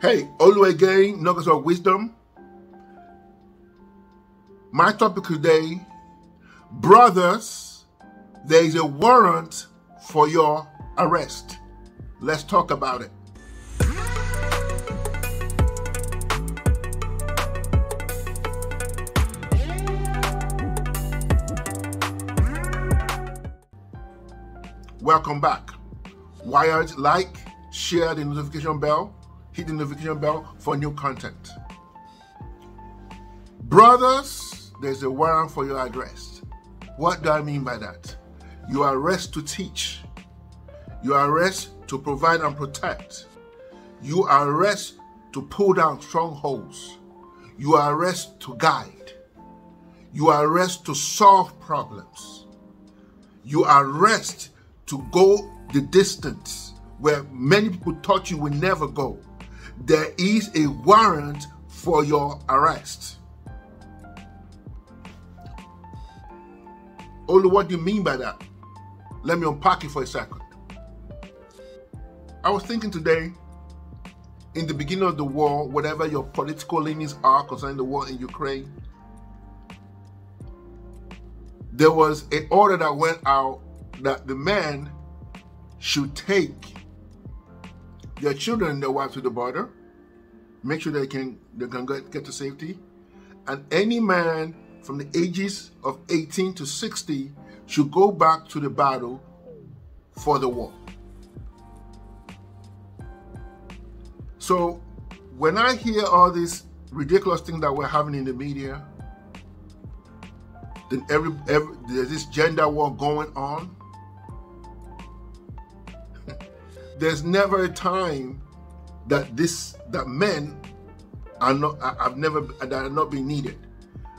Hey, Olu again, nuggets of wisdom. My topic today, brothers, there is a warrant for your arrest. Let's talk about it. Welcome back. Wired, like, share the notification bell, hit the notification bell for new content. Brothers, there's a warrant for your arrest. What do I mean by that? You are arrested to teach. You are arrested to provide and protect. You are arrested to pull down strongholds. You are arrested to guide. You are arrested to solve problems. You are arrested to go the distance where many people thought you would never go. There is a warrant for your arrest. Olu, what do you mean by that? Let me unpack it for a second. I was thinking today, in the beginning of the war, whatever your political leanings are concerning the war in Ukraine, there was an order that went out that the men should take their children and their wives to the border, make sure they can get to safety, and any man from the ages of 18 to 60 should go back to the battle for the war. So when I hear all these ridiculous things that we're having in the media, then there's this gender war going on. There's never a time that men are not being needed.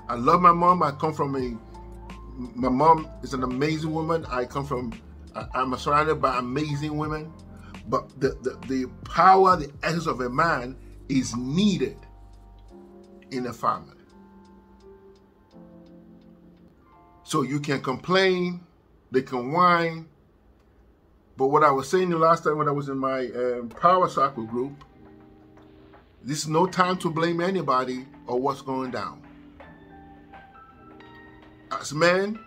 I love my mom. My mom is an amazing woman. I'm surrounded by amazing women. But the power, the essence of a man is needed in a family. So you can complain, they can whine. But what I was saying the last time when I was in my power circle group, this is no time to blame anybody or what's going down. As men,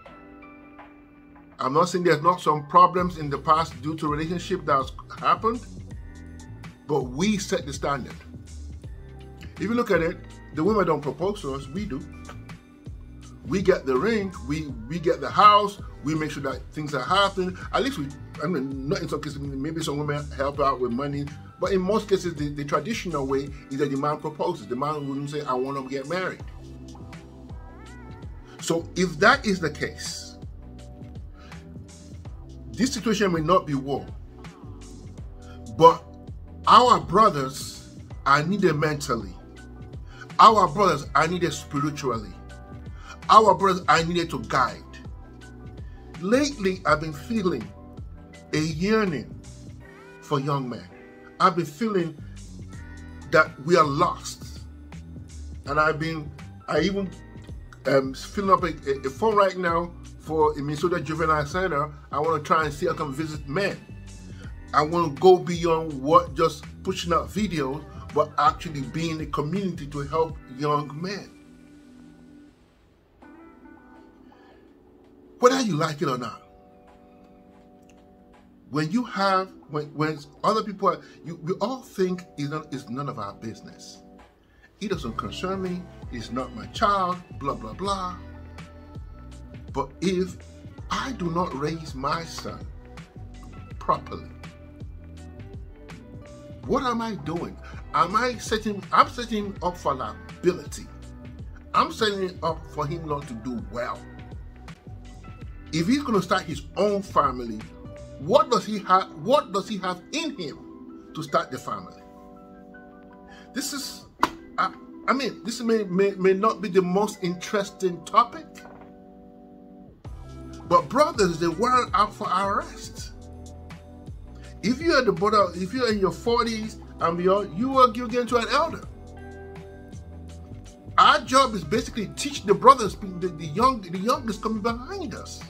I'm not saying there's not some problems in the past due to relationship that's happened, but we set the standard. If you look at it, the women don't propose to us, we do. We get the ring, we get the house, we make sure that things are happening. At least not in some cases, maybe some women help out with money, but in most cases, the traditional way is that the man proposes. The man wouldn't say, I want to get married. So if that is the case, this situation may not be war, but our brothers are needed mentally. Our brothers are needed spiritually. Our brothers are needed to guide. Lately, I've been feeling a yearning for young men. I've been feeling that we are lost. And I even filling up a phone right now for a Minnesota Juvenile Center. I want to try and see if I can visit men. I want to go beyond what just pushing out videos, but actually be in the community to help young men. Whether you like it or not, when other people we all think it's none of our business. It doesn't concern me. It's not my child. Blah blah blah. But if I do not raise my son properly, what am I doing? I'm setting him up for liability. I'm setting him up for him not to do well. If he's going to start his own family, what does he have? What does he have in him to start the family? This is, this may not be the most interesting topic, but brothers, they warrant out for arrest. If you're at the border, if you're in your 40s and beyond, you get to an elder. Our job is basically teach the brothers, the youngest coming behind us.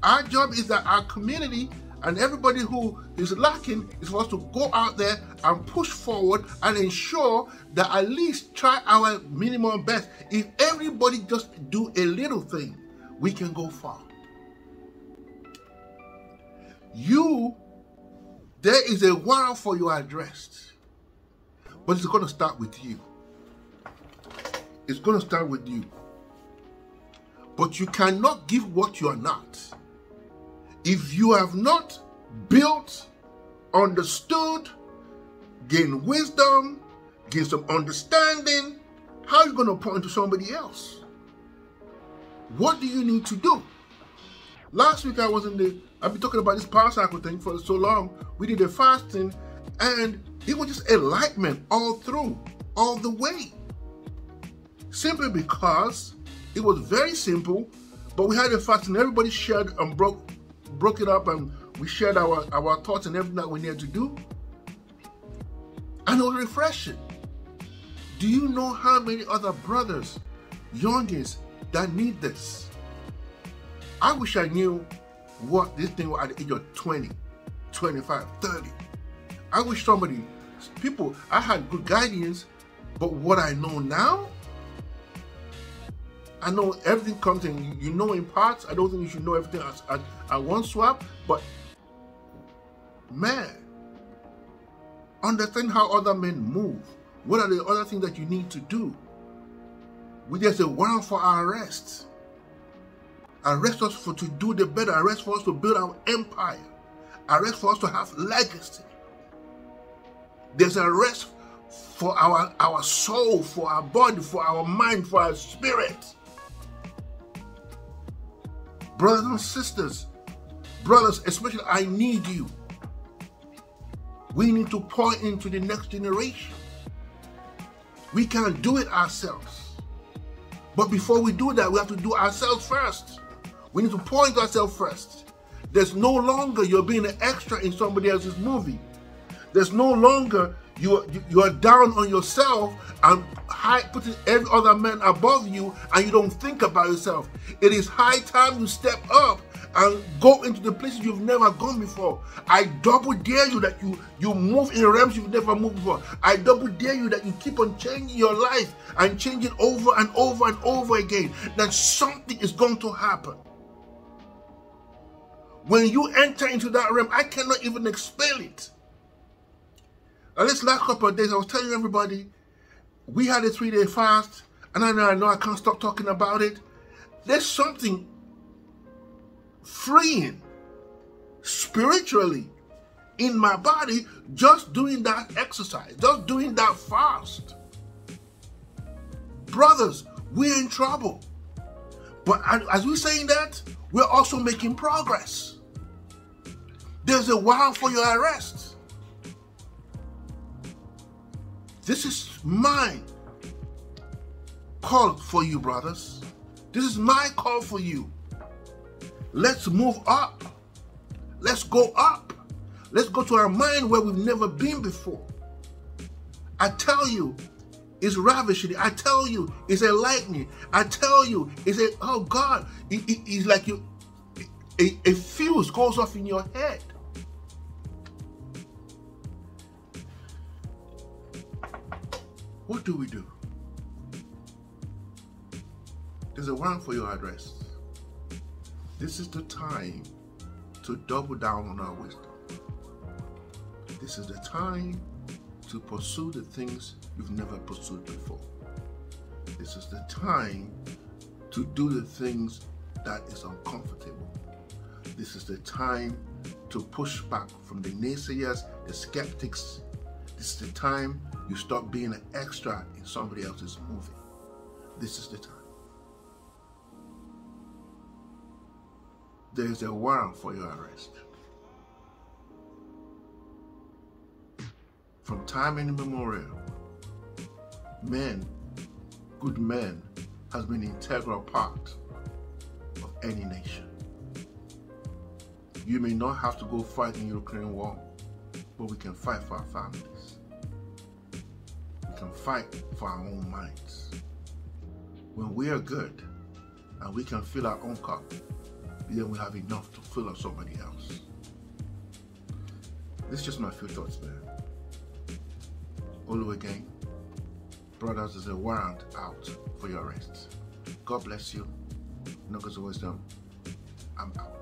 Our job is that our community And everybody who is lacking is supposed to go out there and push forward and ensure that at least try our minimum best. If everybody just do a little thing, we can go far. There is a warrant for your arrest, but it's going to start with you. It's going to start with you. But you cannot give what you are not. If you have not built, understood, gained wisdom, gained some understanding, how are you going to point to somebody else? What do you need to do? Last week I've been talking about this power cycle thing for so long. We did a fasting and it was just enlightenment all through, all the way. Simply because it was very simple, but we had a fast and everybody shared and broke it up, and we shared our thoughts and everything that we needed to do. And it was refreshing. Do you know how many other brothers, youngins, that need this? I wish I knew what this thing was at the age of 20, 25, 30. I wish I had good guidance, but what I know now, I know everything comes in, you know, in parts. I don't think you should know everything at one swap, but man, understand how other men move. What are the other things that you need to do? There's a warrant for our arrest. Arrest us to do the better. Arrest for us to build our empire. Arrest for us to have legacy. There's an arrest for our soul, for our body, for our mind, for our spirit. Brothers and sisters, brothers, especially, I need you. We need to pour into the next generation. We can't do it ourselves. But before we do that, we have to do ourselves first. We need to pour into ourselves first. There's no longer you're being an extra in somebody else's movie. There's no longer you are down on yourself and putting every other man above you, and you don't think about yourself. It is high time you step up and go into the places you've never gone before. I double dare you that you move in realms you've never moved before. I double dare you that you keep on changing your life and change it over and over and over again. That something is going to happen. When you enter into that realm, I cannot even explain it. Now, this last couple of days, I was telling everybody, we had a 3-day fast, and I know I can't stop talking about it. There's something freeing spiritually in my body just doing that exercise, just doing that fast. Brothers, we're in trouble. But as we're saying that, we're also making progress. There's a warrant for your arrest. This is my call for you, brothers. This is my call for you. Let's move up. Let's go up. Let's go to our mind where we've never been before. I tell you, it's ravishing. I tell you, it's enlightening. I tell you, oh God, it's like a fuse goes off in your head. What do we do? There's a warrant for your address. This is the time to double down on our wisdom. This is the time to pursue the things you've never pursued before. This is the time to do the things that is uncomfortable. This is the time to push back from the naysayers, the skeptics. This is the time you stop being an extra in somebody else's movie. This is the time. There is a warrant for your arrest. From time immemorial, good men, has been an integral part of any nation. You may not have to go fight in the Ukraine war, but we can fight for our families. We can fight for our own minds. When we are good and we can fill our own cup, then we have enough to fill up somebody else. This is just my few thoughts, man. Olu again. Brothers, there's a warrant out for your arrest. God bless you. Nuggets of wisdom. I'm out.